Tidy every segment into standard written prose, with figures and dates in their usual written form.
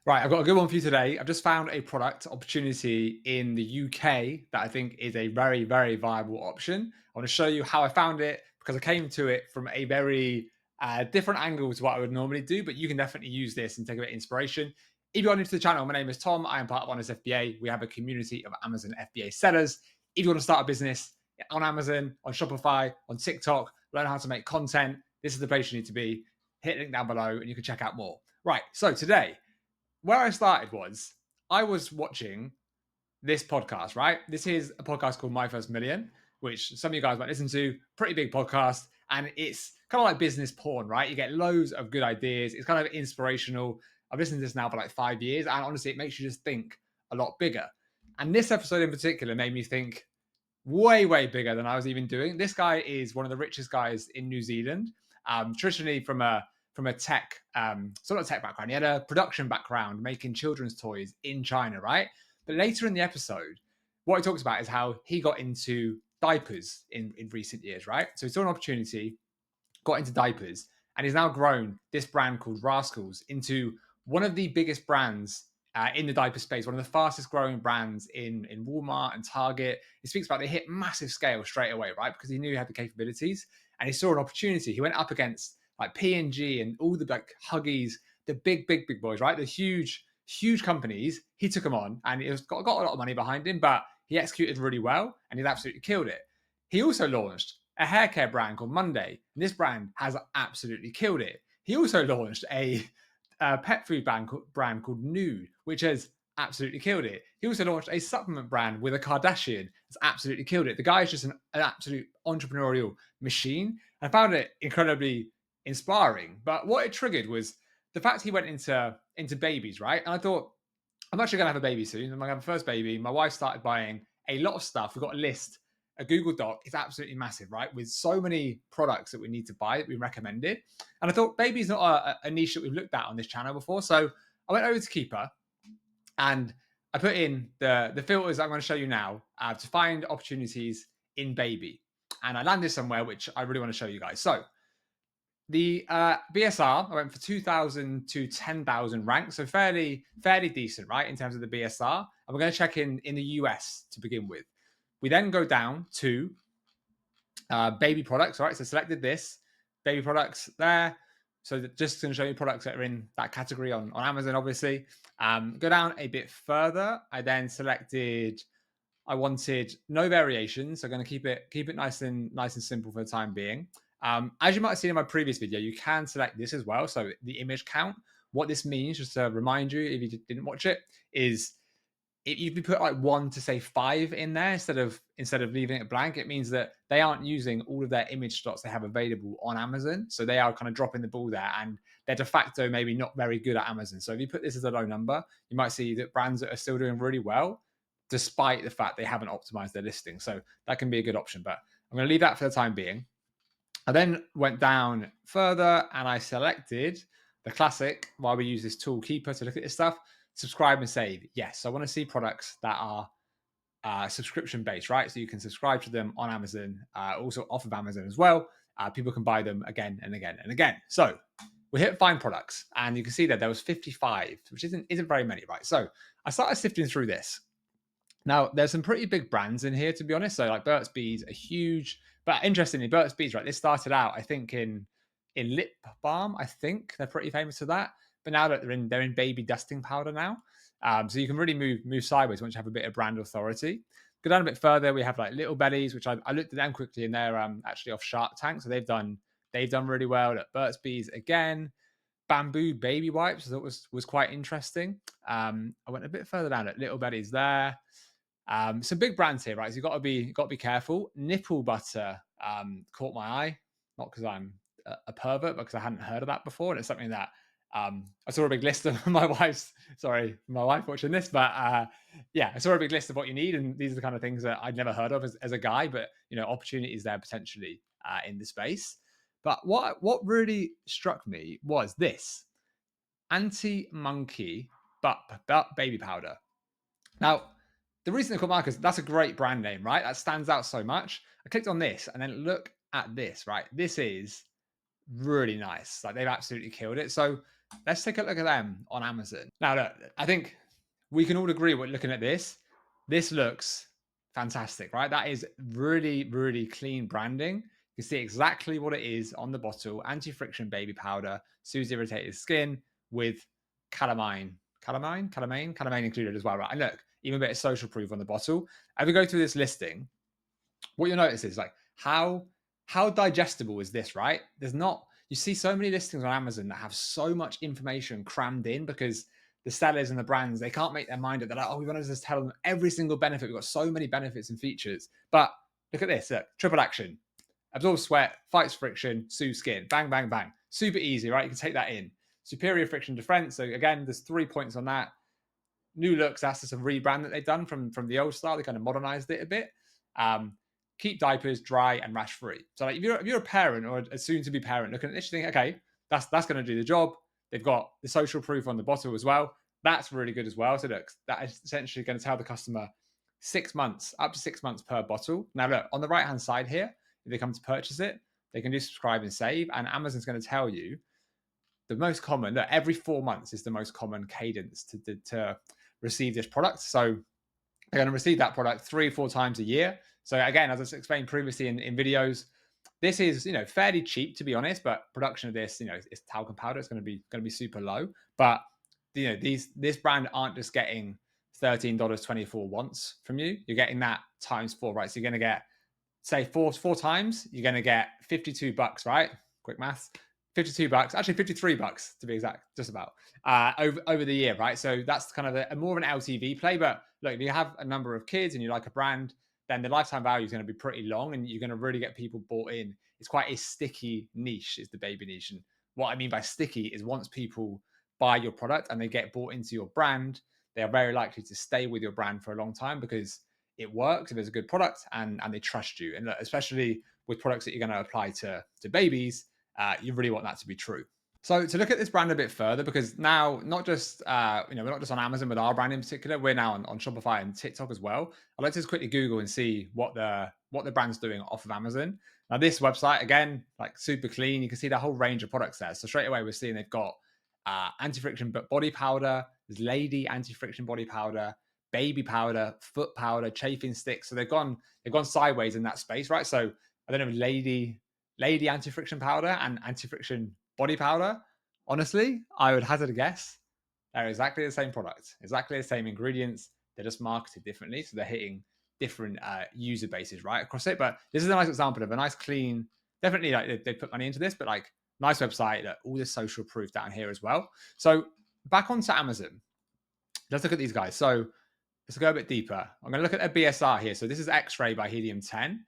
Right, I've got a good one for you today. I've just found a product opportunity in the UK that I think is a very, very viable option. I want to show you how I found it because I came to it from a very different angle to what I would normally do, but you can definitely use this and take a bit of inspiration. If you're new to the channel, my name is Tom. I am part of Honest FBA. We have a community of Amazon FBA sellers. If you want to start a business on Amazon, on Shopify, on TikTok, learn how to make content, this is the place you need to be. Hit the link down below and you can check out more. Right, so today, where I started was I was watching this podcast, right? This is a podcast called My First Million, which some of you guys might listen to. Pretty big podcast. And it's kind of like business porn, right? You get loads of good ideas. It's kind of inspirational. I've listened to this now for like 5 years. And honestly, it makes you just think a lot bigger. And this episode in particular made me think way, way bigger than I was even doing. This guy is one of the richest guys in New Zealand, traditionally from a tech, sort of tech background. He had a production background making children's toys in China, right? But later in the episode, what he talks about is how he got into diapers in recent years, right? So he saw an opportunity, got into diapers, and he's now grown this brand called Rascals into one of the biggest brands in the diaper space, one of the fastest growing brands in Walmart and Target. He speaks about they hit massive scale straight away, right? Because he knew he had the capabilities and he saw an opportunity. He went up against like P&G and all the like Huggies, the big, big, big boys, right? The huge, huge companies. He took them on and it got a lot of money behind him, but he executed really well and he's absolutely killed it. He also launched a hair care brand called Monday, and this brand has absolutely killed it. He also launched a pet food brand called Nude, which has absolutely killed it. He also launched a supplement brand with a Kardashian that's absolutely killed it. The guy is just an absolute entrepreneurial machine. I found it incredibly inspiring. But what it triggered was the fact he went into babies, right? And I thought, I'm actually going to have a baby soon. I'm going to have a first baby. My wife started buying a lot of stuff. We've got a list, a Google Doc. It's absolutely massive, right? With so many products that we need to buy that we recommended. And I thought baby's not a niche that we've looked at on this channel before. So I went over to Keeper and I put in the filters I'm going to show you now to find opportunities in baby. And I landed somewhere which I really want to show you guys. So the BSR, I went for 2,000 to 10,000 ranks, so fairly decent, right, in terms of the BSR. And we're going to check in the US to begin with. We then go down to baby products, right? So selected this baby products there. So just going to show you products that are in that category on Amazon, obviously. Go down a bit further. I then selected. I wanted no variations, so I'm going to keep it nice and simple for the time being. As you might have seen in my previous video, you can select this as well. So the image count. What this means, just to remind you, if you didn't watch it, is if you put like 1 to say 5 in there instead of leaving it blank, it means that they aren't using all of their image slots they have available on Amazon. So they are kind of dropping the ball there, and they're de facto maybe not very good at Amazon. So if you put this as a low number, you might see that brands that are still doing really well, despite the fact they haven't optimized their listing. So that can be a good option. But I'm going to leave that for the time being. I then went down further and I selected the classic while we use this tool Keeper to look at this stuff. Subscribe and save. Yes, I want to see products that are subscription based, right? So you can subscribe to them on Amazon, also off of Amazon as well. People can buy them again and again and again. So we hit find products, and you can see that there was 55, which isn't very many, right? So I started sifting through this. Now, there's some pretty big brands in here, to be honest. So, like Burt's Bees, a huge, but interestingly, Burt's Bees, right? This started out, I think, in lip balm. I think they're pretty famous for that. But now that they're in baby dusting powder now, so you can really move sideways once you have a bit of brand authority. Go down a bit further, we have like Little Bellies, which I looked at them quickly, and they're actually off Shark Tank, so they've done really well. At Burt's Bees again. Bamboo baby wipes, I thought was quite interesting. I went a bit further down at Little Bellies there. Some big brands here, right? So you've got to be careful. Nipple butter caught my eye, not because I'm a pervert, but because I hadn't heard of that before, and it's something that I saw a big list of my wife watching this, but yeah, I saw a big list of what you need, and these are the kind of things that I'd never heard of as a guy, but opportunities there potentially in the space. But what really struck me was this anti-monkey butt baby powder. Now, the reason they call Marcus, that's a great brand name, right? That stands out so much. I clicked on this and then look at this, right? This is really nice. Like they've absolutely killed it. So let's take a look at them on Amazon. Now, look, I think we can all agree when looking at this, this looks fantastic, right? That is really, really clean branding. You can see exactly what it is on the bottle. Anti-friction baby powder, soothes irritated skin with calamine included as well, right? And look, even a bit of social proof on the bottle. As we go through this listing, what you'll notice is like how digestible is this, right? There's not, you see so many listings on Amazon that have so much information crammed in because the sellers and the brands, they can't make their mind up. They're like, oh, we want to just tell them every single benefit. We've got so many benefits and features. But look at this, look, triple action, absorbs sweat, fights friction, soothes skin, bang, bang, bang. Super easy, right? You can take that in. Superior friction defense. So again, there's 3 points on that. New looks, that's just a rebrand that they've done from the old style. They kind of modernized it a bit. Um, Keep diapers dry and rash free. So like if you're a parent or a soon to be parent looking at this, you think, okay, that's going to do the job. They've got the social proof on the bottle as well. That's really good as well. So look, that is essentially going to tell the customer 6 months, up to 6 months per bottle. Now look, on the right hand side here, if they come to purchase it, they can do subscribe and save, and Amazon's going to tell you the most common, that every 4 months is the most common cadence to receive this product. So they're going to receive that product 3 or 4 times a year. So again, as I explained previously in videos, this is fairly cheap to be honest, but production of this is talcum powder. It's going to be super low. But this brand aren't just getting $13.24 once from you. You're getting that times 4, right? So you're going to get, say, four times. You're going to get $52, right? Quick maths. $52, actually $53 to be exact, just about over the year, right? So that's kind of a more of an LTV play. But look, if you have a number of kids and you like a brand, then the lifetime value is going to be pretty long, and you're going to really get people bought in. It's quite a sticky niche, is the baby niche. And what I mean by sticky is once people buy your product and they get bought into your brand, they are very likely to stay with your brand for a long time because it works if it's a good product and they trust you. And look, especially with products that you're going to apply to babies, you really want that to be true. So to look at this brand a bit further, because now not just we're not just on Amazon with our brand in particular, we're now on Shopify and TikTok as well. I'd like to just quickly Google and see what the brand's doing off of Amazon. Now this website, again, like super clean. You can see the whole range of products there. So straight away we're seeing they've got anti-friction body powder, there's lady anti-friction body powder, baby powder, foot powder, chafing sticks. So they've gone sideways in that space, right? So I don't know, lady anti-friction powder and anti-friction body powder. Honestly, I would hazard a guess they're exactly the same product, exactly the same ingredients. They're just marketed differently, so they're hitting different user bases right across it. But this is a nice example of a nice clean. Definitely, like they put money into this, but like nice website. All this social proof down here as well. So back onto Amazon. Let's look at these guys. So let's go a bit deeper. I'm going to look at a BSR here. So this is X-Ray by Helium 10.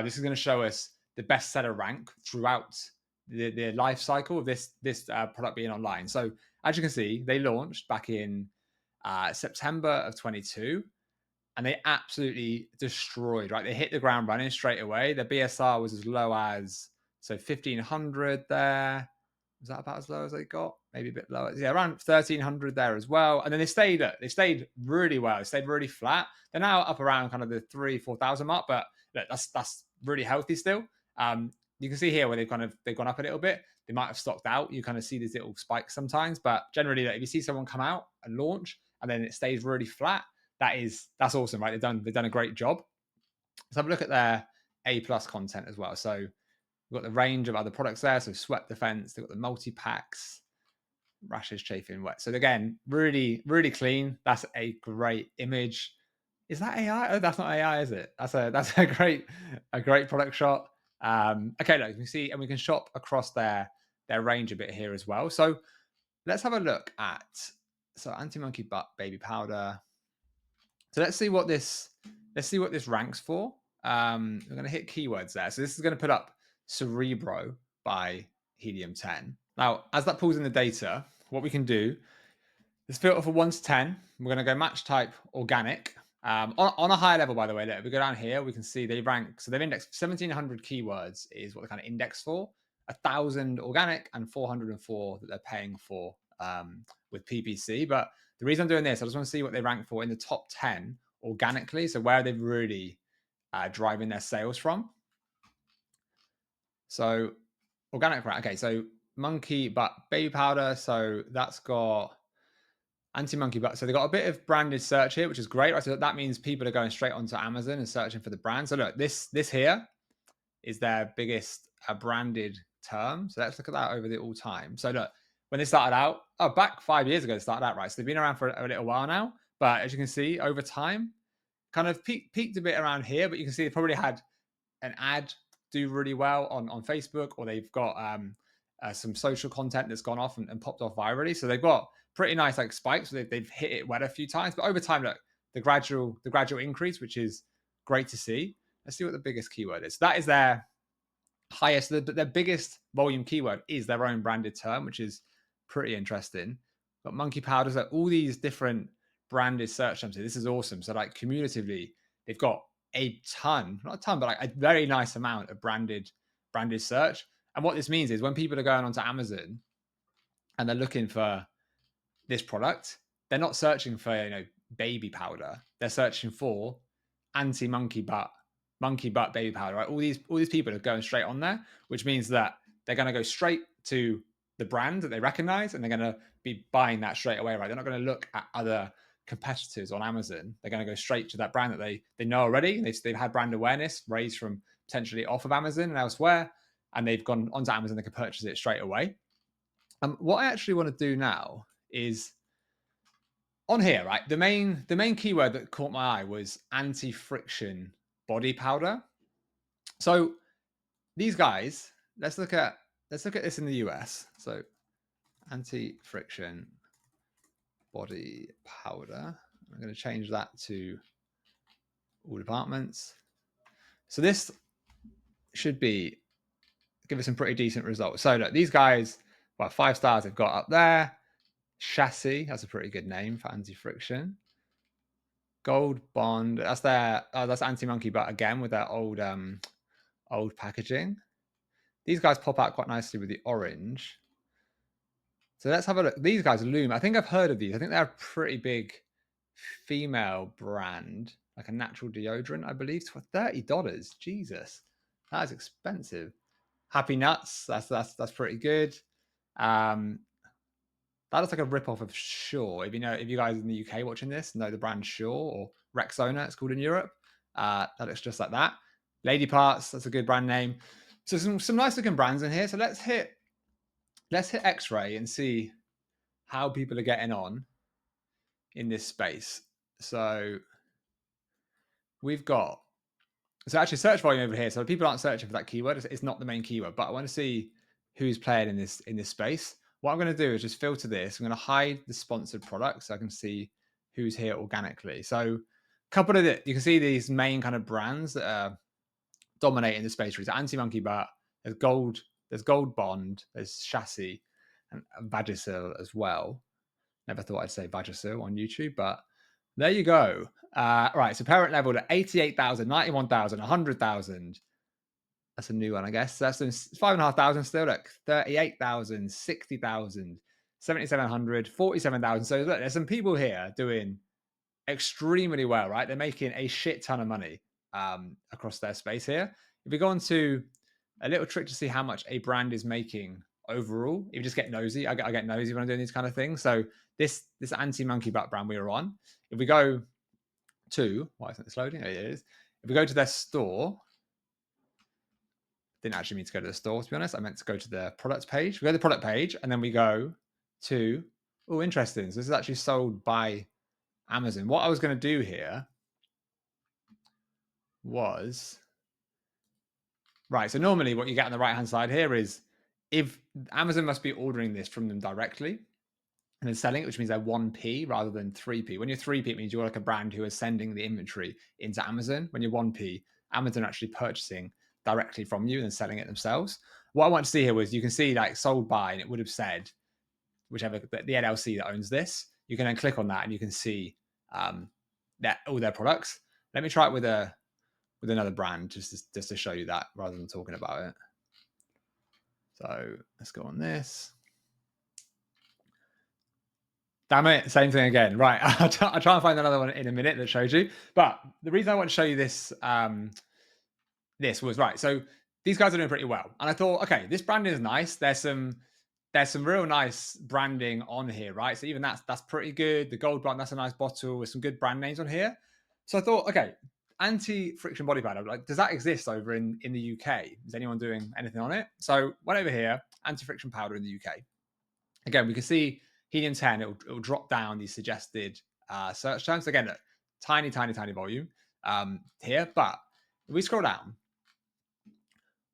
This is going to show us the bestseller rank throughout the life cycle of this product being online. So as you can see, they launched back in September of 22, and they absolutely destroyed. Right, they hit the ground running straight away. The BSR was as low as 1,500 there. Was that about as low as they got? Maybe a bit lower. Yeah, around 1,300 there as well. And then they stayed really well. They stayed really flat. They're now up around kind of the 3,000-4,000 mark, but look, that's really healthy still. You can see here where they've gone up a little bit. They might have stocked out. You kind of see these little spikes sometimes, but generally, if you see someone come out and launch and then it stays really flat, that's awesome, right? They've done a great job. Let's have a look at their A+ content as well. So we've got the range of other products there. So sweat defense, they've got the multi-packs, rashes, chafing, wet. So again, really, really clean. That's a great image. Is that AI? Oh, that's not AI, is it? That's a great product shot. Okay, look, you can see, and we can shop across their range a bit here as well. So let's have a look at anti-monkey butt baby powder. So let's see what this ranks for. We're going to hit keywords there. So this is going to put up Cerebro by Helium 10. Now, as that pulls in the data, what we can do is filter for 1 to 10. We're going to go match type organic. On a higher level, by the way, if we go down here, we can see they rank. So they've indexed 1,700 keywords is what they kind of index for. 1,000 organic and 404 that they're paying for with PPC. But the reason I'm doing this, I just want to see what they rank for in the top 10 organically. So where they've really driving their sales from. So organic, right? Okay, so monkey butt baby powder. So that's got anti-monkey butt. So they've got a bit of branded search here, which is great. Right? So that means people are going straight onto Amazon and searching for the brand. So look, this here is their biggest branded term. So let's look at that over the all time. So look, when they started out, back 5 years ago, they started out, right? So they've been around for a little while now. But as you can see, over time, kind of peaked a bit around here. But you can see they probably had an ad do really well on Facebook, or they've got some social content that's gone off and popped off virally. So they've got pretty nice like spikes. So they've hit it well a few times, but over time, look, the gradual increase, which is great to see. Let's see what the biggest keyword is. So that is their highest, their biggest volume keyword is their own branded term, which is pretty interesting. But monkey powders, like all these different branded search terms here. This is awesome. So like cumulatively, they've got a ton, not a ton, but like a very nice amount of branded search. And what this means is when people are going onto Amazon and they're looking for this product, they're not searching for baby powder. They're searching for monkey butt baby powder. Right? All these people are going straight on there, which means that they're going to go straight to the brand that they recognize, and they're going to be buying that straight away. Right? They're not going to look at other competitors on Amazon. They're going to go straight to that brand that they know already. They've had brand awareness raised from potentially off of Amazon and elsewhere, and they've gone onto Amazon. They can purchase it straight away. What I actually want to do now is on here, right? The main keyword that caught my eye was anti-friction body powder. So these guys, let's look at this in the US. So anti-friction body powder. I'm going to change that to all departments. So this should give us some pretty decent results. So look, these guys, well, 5 stars they've got up there. Chassis, that's a pretty good name for anti-friction. Gold Bond, that's that's anti-monkey butt again with their old packaging. These guys pop out quite nicely with the orange. So let's have a look. These guys, Loom, I think I've heard of these. I think they're a pretty big female brand, like a natural deodorant, I believe, for $30. Jesus, that is expensive. Happy Nuts, that's pretty good. That looks like a rip-off of Sure. If you guys in the UK watching this know the brand Sure, or Rexona, it's called in Europe. That looks just like that. Lady Parts, that's a good brand name. So some nice looking brands in here. So let's hit X-Ray and see how people are getting on in this space. So we've got actually search volume over here. So people aren't searching for that keyword. It's not the main keyword, but I want to see who's playing in this space. What I'm going to do is just filter this. I'm going to hide the sponsored products so I can see who's here organically. So a couple of you can see these main kind of brands that are dominating the space. There's anti-monkey butt, there's Gold Bond, there's Chassis, and Vagisil as well. Never thought I'd say Vagisil on YouTube, but there you go. Right, so parent level to 88,000, 91,000, 100,000. That's a new one, I guess. So that's 5,500 still. Look, 38,000, 60,000, 7,700, 47,000. So look, there's some people here doing extremely well, right? They're making a shit ton of money across their space here. If we go on to a little trick to see how much a brand is making overall, if you just get nosy, I get nosy when I'm doing these kind of things. So this anti-monkey butt brand we were on, if we go to, why isn't this loading? There it is. If we go to their store, didn't actually mean to go to the store, to be honest. I meant to go to the product page. We go to the product page, and then we go to, oh, interesting. So this is actually sold by Amazon. What I was going to do here was, right, so normally what you get on the right-hand side here is if Amazon must be ordering this from them directly and then selling it, which means they're 1p rather than 3p. When you're 3p, it means you're like a brand who is sending the inventory into Amazon. When you're 1p, Amazon are actually purchasing directly from you and then selling it themselves. What I want to see here was you can see like sold by, and it would have said whichever the LLC that owns this. You can then click on that and you can see that all their products. Let me try it with another brand just to show you that rather than talking about it. So let's go on this. Damn it, same thing again. Right, I'll try and find another one in a minute that shows you. But the reason I want to show you this this was right. So these guys are doing pretty well. And I thought, okay, this brand is nice. There's some there's some real nice branding on here, right? So even that's pretty good. The gold button, that's a nice bottle with some good brand names on here. So I thought, okay, anti-friction body powder, like, does that exist over in the UK? Is anyone doing anything on it? So went over here, anti-friction powder in the UK. Again, we can see helium 10, it'll drop down these suggested search terms. Again, look, tiny, tiny, tiny volume here. But if we scroll down,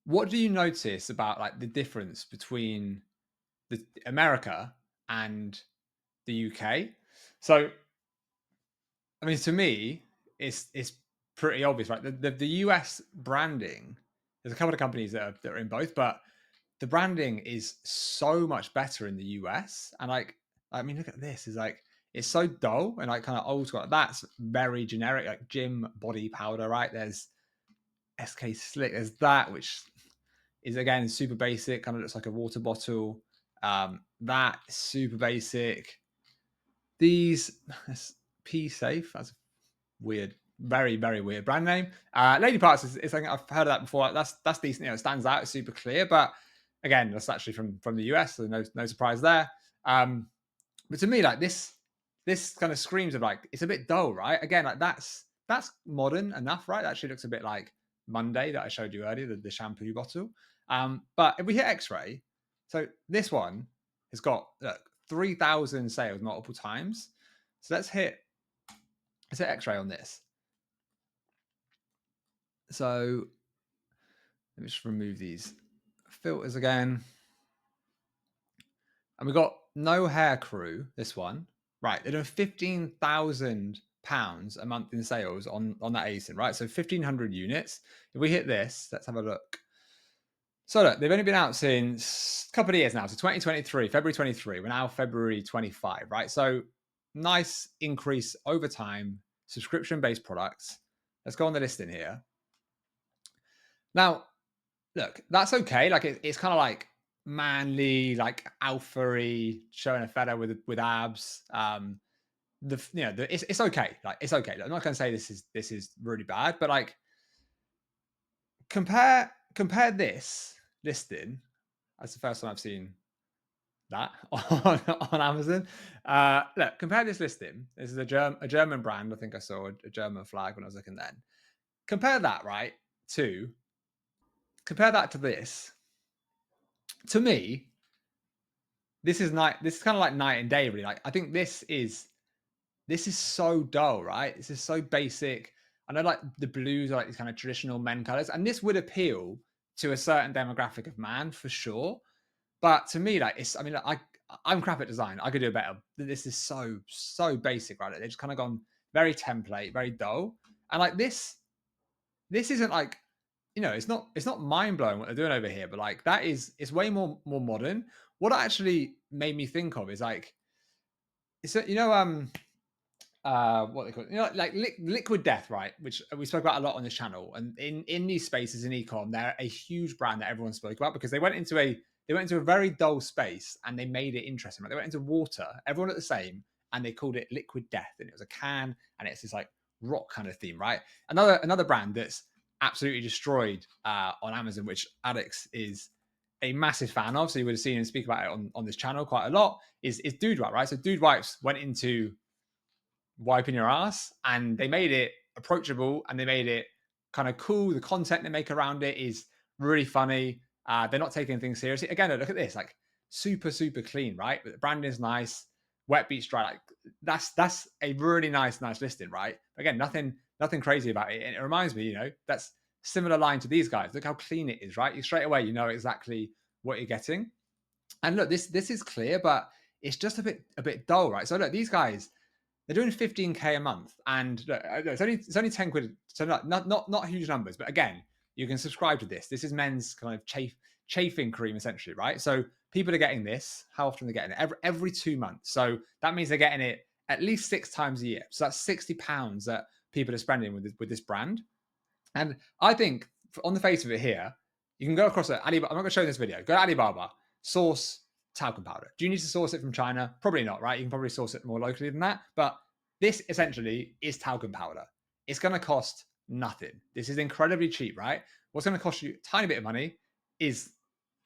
what do you notice about like the difference between the America and the UK? So, I mean, to me, it's pretty obvious, right? The US branding, there's a couple of companies that are in both, but the branding is so much better in the US. And like, I mean, look at this. Is like it's so dull and like kind of old school. Like, that's very generic, like gym body powder, right? There's SK Slick. There's that, which is again super basic, kind of looks like a water bottle. That super basic. These P Safe. That's weird, very very weird brand name. Lady Parts is something I've heard of that before. That's decent. You know, it stands out. It's super clear, but again, that's actually from the US, so no surprise there. But to me, like this kind of screams of like it's a bit dull, right? Again, like that's modern enough, right? That actually looks a bit like Monday that I showed you earlier, the shampoo bottle. But if we hit X-ray, so this one has got look, 3,000 sales multiple times. So let's hit X-ray on this. So let me just remove these filters again. And we got No Hair Crew, this one. Right, they're doing £15,000 a month in sales on that ASIN, right? So 1,500 units. If we hit this, let's have a look. So look, they've only been out since a couple of years now. So 2023, February 23. We're now February 25, right? So nice increase over time, subscription-based products. Let's go on the listing here. Now, look, that's okay. Like it's kind of like manly, like alpha-y, showing a feta with abs. It's okay. Like it's okay. I'm not going to say this is really bad, but like compare this listing. That's the first time I've seen that on Amazon. Look, compare this listing. This is a German brand. I think I saw a German flag when I was looking then. Compare that, right? To compare that to this. To me, this is kind of like night and day, really. Like I think this is so dull, right? This is so basic. I know like the blues are like these kind of traditional men colors, and this would appeal to a certain demographic of man for sure. But to me, like it's I mean, like, I'm crap at design. I could do better. This is so basic, right? They've just kind of gone very template, very dull. And like this isn't like, you know, it's not mind blowing what they're doing over here, but like that is it's way more modern. What it actually made me think of is like it's you know what they call it, you know, like liquid death, right? Which we spoke about a lot on this channel. And in these spaces in ecom, they're a huge brand that everyone spoke about because they went into a very dull space and they made it interesting. Right? They went into water, everyone at the same, and they called it liquid death. And it was a can, and it's this like rock kind of theme, right? Another brand that's absolutely destroyed on Amazon, which Alex is a massive fan of. So you would have seen him speak about it on this channel quite a lot. Is Dude Wipe, right? So Dude Wipes went into wiping your ass, and they made it approachable and they made it kind of cool. The content they make around it is really funny. They're not taking things seriously. Again, look at this, like super clean, right? But the brand is nice. Wet beats dry, like that's a really nice listing, right? Again, nothing crazy about it. And it reminds me, you know, that's similar line to these guys. Look how clean it is, right? You straight away you know exactly what you're getting. And look, this is clear, but it's just a bit dull, right? So look, these guys, they're doing 15K a month, and look, it's only 10 quid, so not huge numbers. But again, you can subscribe to this. This is men's kind of chafing cream, essentially, right? So people are getting this. How often are they getting it? Every 2 months. So that means they're getting it at least 6 times a year. So that's £60 that people are spending with this brand. And I think on the face of it here, you can go across to Alibaba. I'm not going to show you this video. Go to Alibaba, source talcum powder. Do you need to source it from China? Probably not, right? You can probably source it more locally than that. But this essentially is talcum powder. It's going to cost nothing. This is incredibly cheap, right? What's going to cost you a tiny bit of money is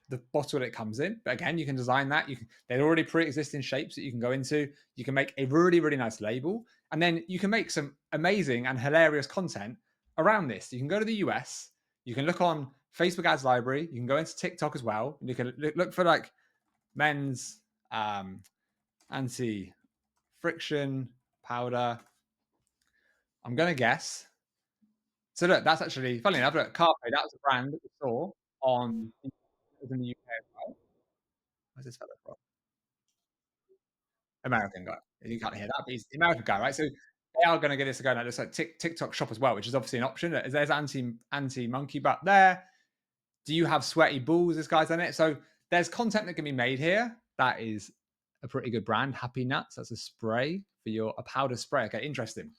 the bottle that it comes in. But again, you can design that. They're already pre-existing shapes that you can go into. You can make a really, really nice label. And then you can make some amazing and hilarious content around this. You can go to the US, you can look on Facebook ads library, you can go into TikTok as well, and you can look for like men's anti friction powder. I'm gonna guess. So look, that's actually funny enough. Look, Carpe, that was a brand that we saw on in the UK as well. Where's this fella from? American guy. You can't hear that, but he's the American guy, right? So they are going to get this to go now. There's like TikTok shop as well, which is obviously an option. There's anti monkey butt there. Do you have sweaty balls? This guy's done it. So there's content that can be made here. That is a pretty good brand. Happy Nuts. That's a spray for a powder spray. Okay, interesting.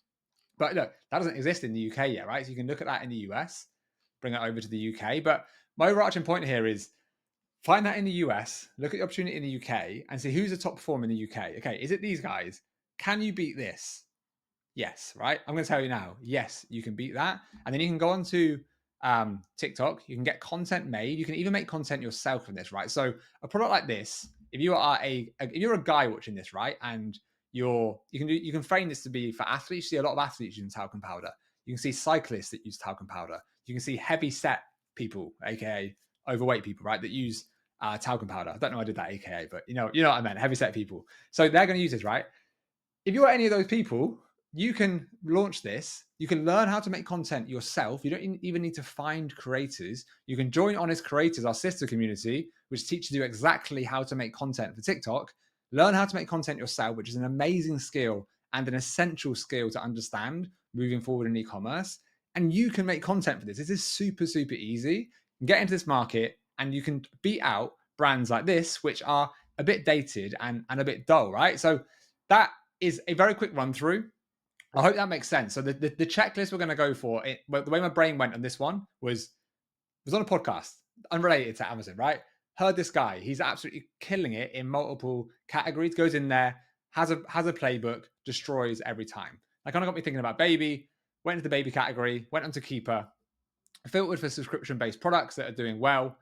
But look, that doesn't exist in the UK yet, right? So you can look at that in the US, bring it over to the UK. But my overarching point here is find that in the US, look at the opportunity in the UK, and see who's the top performer in the UK. Okay, is it these guys? Can you beat this? Yes, right? I'm going to tell you now. Yes, you can beat that. And then you can go on to TikTok. You can get content made. You can even make content yourself from this, right? So a product like this, if you are if you're a guy watching this, right, and you can frame this to be for athletes. You see a lot of athletes using talcum powder. You can see cyclists that use talcum powder. You can see heavy set people, aka overweight people, right, that use talcum powder. I don't know why I did that, aka, but you know what I meant. Heavy set people. So they're going to use this, right? If you're any of those people, you can launch this. You can learn how to make content yourself. You don't even need to find creators. You can join Honest Creators, our sister community, which teaches you exactly how to make content for TikTok. Learn how to make content yourself, which is an amazing skill and an essential skill to understand moving forward in e-commerce. And you can make content for this. This is super, super easy. Get into this market and you can beat out brands like this, which are a bit dated and a bit dull, right? So that is a very quick run through. I hope that makes sense. So the checklist we're going to go for, the way my brain went on this one was on a podcast, unrelated to Amazon, right? Heard this guy. He's absolutely killing it in multiple categories. Goes in there, has a playbook, destroys every time. That kind of got me thinking about baby. Went into the baby category, went onto Keeper, filtered for subscription-based products that are doing well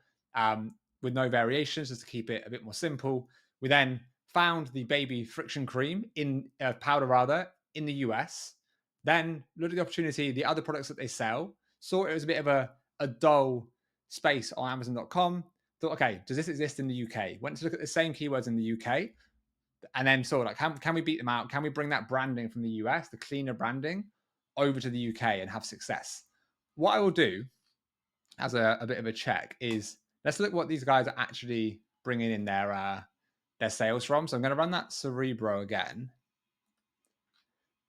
with no variations, just to keep it a bit more simple. We then found the baby friction cream in powder rather in the US. Then looked at the opportunity, the other products that they sell. Saw it was a bit of a dull space on Amazon.com. Thought, okay, does this exist in the UK? Went to look at the same keywords in the UK, and then saw like, can we beat them out? Can we bring that branding from the US, the cleaner branding, over to the UK and have success? What I will do as a bit of a check is let's look what these guys are actually bringing in their sales from. So I'm going to run that Cerebro again.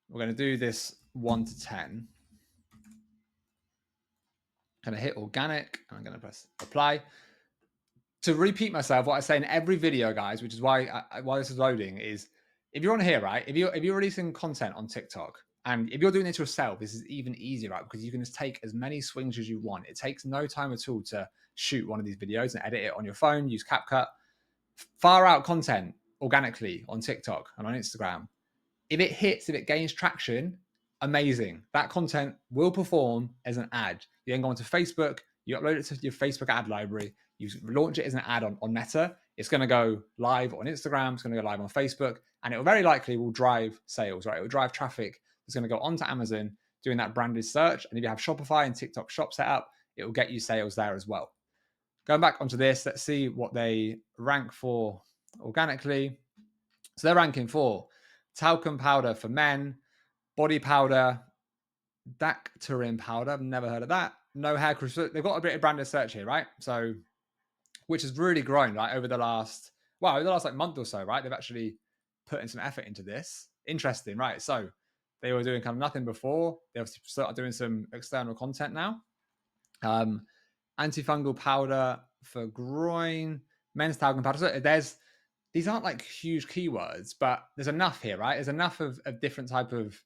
We're going to do this 1 to 10. Going to hit organic. And I'm going to press apply. To repeat myself, what I say in every video, guys, which is why this is loading, is if you're on here, right? If you're releasing content on TikTok, and if you're doing this yourself, this is even easier, right? Because you can just take as many swings as you want. It takes no time at all to shoot one of these videos and edit it on your phone, use CapCut, fire out content organically on TikTok and on Instagram. If it hits, if it gains traction, amazing. That content will perform as an ad. You then go onto Facebook, you upload it to your Facebook ad library, you launch it as an ad on Meta. It's going to go live on Instagram, it's going to go live on Facebook, and it will very likely will drive sales, right? It will drive traffic. It's going to go onto Amazon doing that branded search. And if you have Shopify and TikTok shop set up, it will get you sales there as well. Going back onto this, let's see what they rank for organically. So they're ranking for talcum powder for men, body powder, Dactyrin powder. I've never heard of that. No hair cream. So they've got a bit of branded search here, right? So, which has really grown, right, over the last like month or so, right? They've actually put in some effort into this. Interesting, right? So they were doing kind of nothing before. They've started doing some external content now. Antifungal powder for groin, men's talcum powder. So these aren't like huge keywords, but there's enough here, right? There's enough of different type of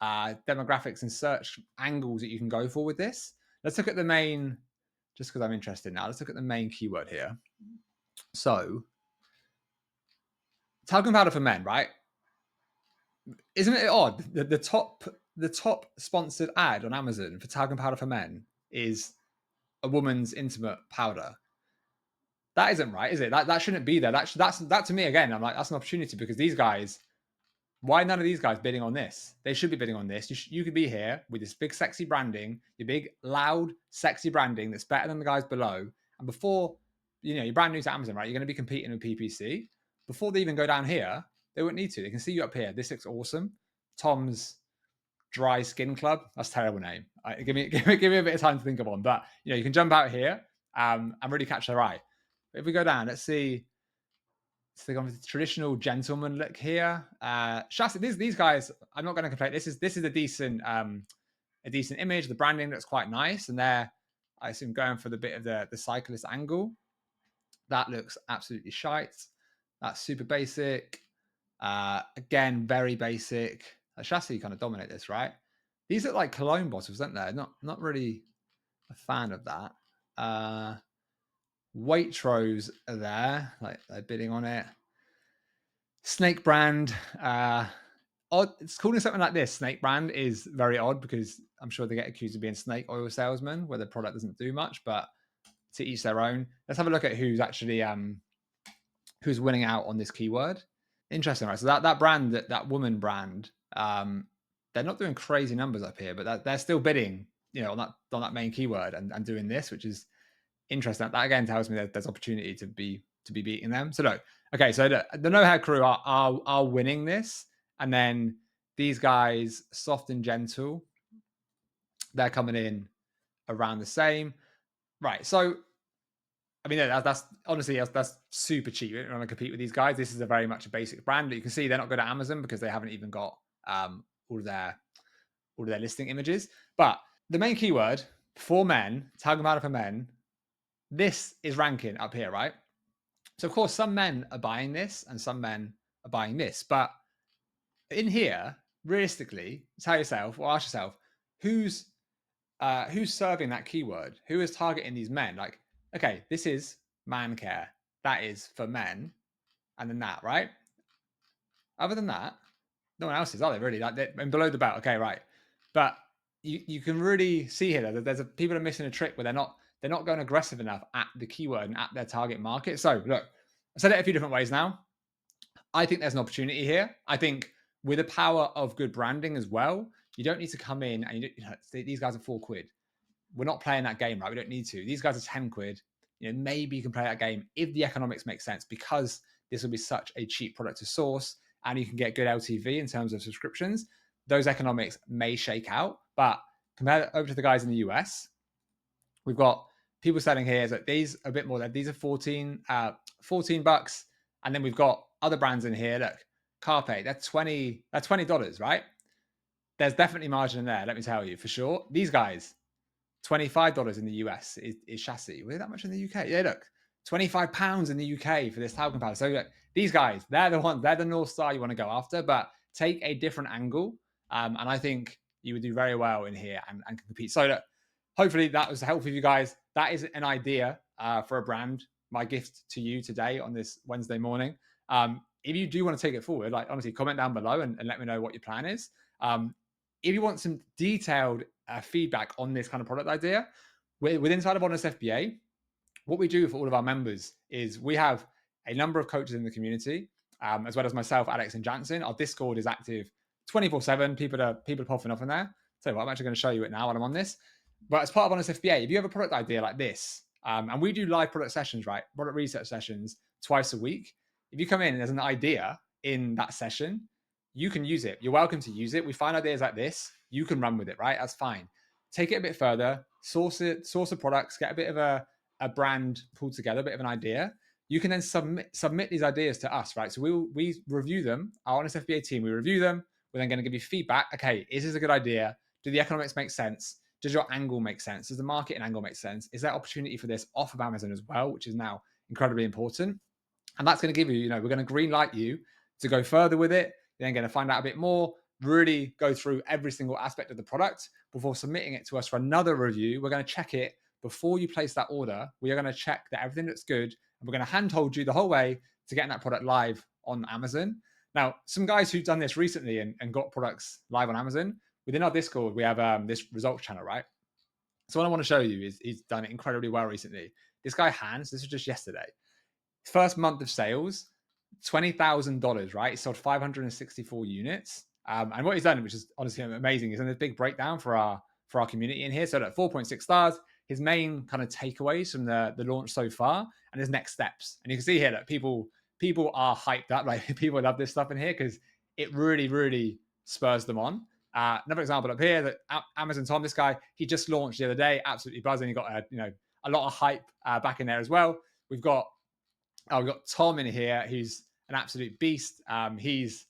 demographics and search angles that you can go for with this. Let's look at the main, just because I'm interested now, let's look at the main keyword here. So talcum powder for men, right? Isn't it odd? The top sponsored ad on Amazon for talcum powder for men is a woman's intimate powder. That isn't right, is it? That shouldn't be there. That to me again. I'm like, that's an opportunity because these guys. Why none of these guys bidding on this? They should be bidding on this. You could be here with this big, sexy branding, your big, loud, sexy branding that's better than the guys below. And before, you're brand new to Amazon, right? You're going to be competing with PPC. Before they even go down here, they wouldn't need to. They can see you up here. This looks awesome. Tom's Dry Skin Club. That's a terrible name. Give me a bit of time to think of one. But you can jump out here and really catch their eye. But if we go down, let's see. So they go with the traditional gentleman look here. Chassis, these guys, I'm not going to complain. This is a decent image. The branding looks quite nice, and they're, I assume, going for the bit of the cyclist angle. That looks absolutely shite. That's super basic. Again, very basic. The chassis kind of dominate this, right? These look like cologne bottles, don't they? Not really a fan of that. Waitrose are there, like they're bidding on it. Snake brand, odd. It's calling something like this. Snake brand is very odd because I'm sure they get accused of being snake oil salesmen, where the product doesn't do much. But to each their own. Let's have a look at who's actually who's winning out on this keyword. Interesting, right? So that brand, that woman brand, they're not doing crazy numbers up here, but they're still bidding, on that main keyword and doing this, which is interesting. That again tells me that there's opportunity to be beating them. So look, okay, so the know how crew are winning this, and then these guys, soft and gentle, they're coming in around the same, right? So I mean, that's honestly that's super cheap. You don't want to compete with these guys. This is a very much a basic brand, but you can see they're not good at Amazon because they haven't even got all of their listing images. But the main keyword for men, tag about it for men, this is ranking up here, right? So of course, some men are buying this and some men are buying this. But in here, realistically, tell yourself or ask yourself, who's serving that keyword? Who is targeting these men? Like, okay, this is man care. That is for men. And then that, right? Other than that, no one else is, are they really? Like, and below the belt, okay, right. But you can really see here that people are missing a trick where they're not going aggressive enough at the keyword and at their target market. So look, I said it a few different ways now. I think there's an opportunity here. I think with the power of good branding as well, you don't need to come in and these guys are £4. We're not playing that game, right? We don't need to. These guys are 10 quid. Maybe you can play that game if the economics make sense, because this will be such a cheap product to source and you can get good LTV in terms of subscriptions. Those economics may shake out, but compare it over to the guys in the US. We've got people selling here that these are a bit more. These are 14 bucks. And then we've got other brands in here. Look, Carpe, that's $20, right? There's definitely margin in there, let me tell you, for sure. These guys, $25 in the US is chassis. Was it that much in the UK? Yeah, look, £25 in the UK for this talcum powder. So look, these guys, they're the ones, they're the North Star you want to go after, but take a different angle. And I think you would do very well in here and compete. So look, hopefully that was helpful for you guys. That is an idea for a brand. My gift to you today on this Wednesday morning. If you do want to take it forward, like honestly, comment down below and let me know what your plan is. If you want some detailed feedback on this kind of product idea, with inside of Honest FBA, what we do for all of our members is we have a number of coaches in the community, as well as myself, Alex, and Jansen. Our Discord is active 24/7. People are popping up in there. So I'm actually going to show you it now while I'm on this. But as part of Honest FBA, if you have a product idea like this, and we do live product sessions, right? Product research sessions twice a week. If you come in and there's an idea in that session, you can use it. You're welcome to use it. We find ideas like this. You can run with it, right? That's fine. Take it a bit further, source the products, get a bit of a brand pulled together, a bit of an idea. You can then submit these ideas to us, right? So we review them. Our Honest FBA team, we review them. We're then going to give you feedback. Okay, is this a good idea? Do the economics make sense? Does your angle make sense? Does the marketing angle make sense? Is there opportunity for this off of Amazon as well, which is now incredibly important? And that's going to give you, we're going to green light you to go further with it. You're then going to find out a bit more, really go through every single aspect of the product before submitting it to us for another review. We're going to check it before you place that order. We are going to check that everything looks good, and we're going to handhold you the whole way to getting that product live on Amazon. Now, some guys who've done this recently and got products live on Amazon, within our Discord, we have this results channel, right? So what I want to show you is he's done it incredibly well recently. This guy, Hans, this was just yesterday. First month of sales, $20,000, right? He sold 564 units. And what he's done, which is honestly amazing, is done a big breakdown for our community in here. So at 4.6 stars, his main kind of takeaways from the launch so far and his next steps. And you can see here that people are hyped up. Like people love this stuff in here because it really, really spurs them on. Another example up here that Amazon Tom, this guy, he just launched the other day, absolutely buzzing. He got a lot of hype back in there as well. We've got Tom in here, who's an absolute beast. He's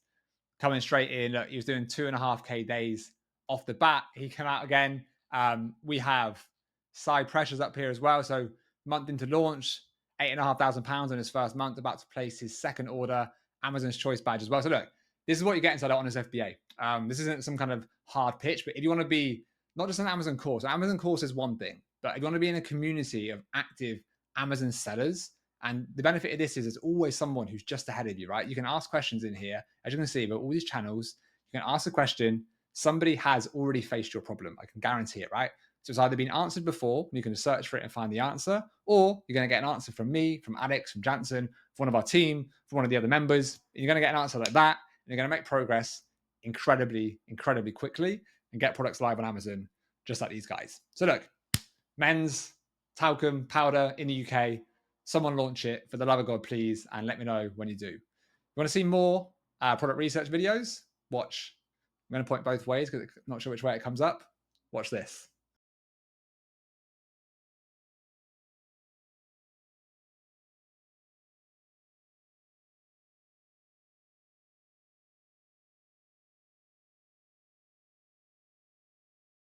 coming straight in. Look, he was doing 2.5K days off the bat. He came out again. We have side pressures up here as well. So month into launch, £8,500 in his first month, about to place his second order, Amazon's Choice badge as well. So look, this is what you get inside Honest FBA. This isn't some kind of hard pitch, but if you want to be not just an Amazon course, Amazon course is one thing, but if you want to be in a community of active Amazon sellers, and the benefit of this is there's always someone who's just ahead of you, right? You can ask questions in here. As you can see, but all these channels, you can ask a question. Somebody has already faced your problem. I can guarantee it, right? So it's either been answered before, you can search for it and find the answer, or you're going to get an answer from me, from Alex, from Jansen, from one of our team, from one of the other members. And you're going to get an answer like that. And you're going to make progress incredibly, incredibly quickly and get products live on Amazon, just like these guys. So look, men's talcum powder in the UK. Someone launch it for the love of God, please, and let me know when you do. You want to see more product research videos? Watch. I'm going to point both ways because I'm not sure which way it comes up. Watch this.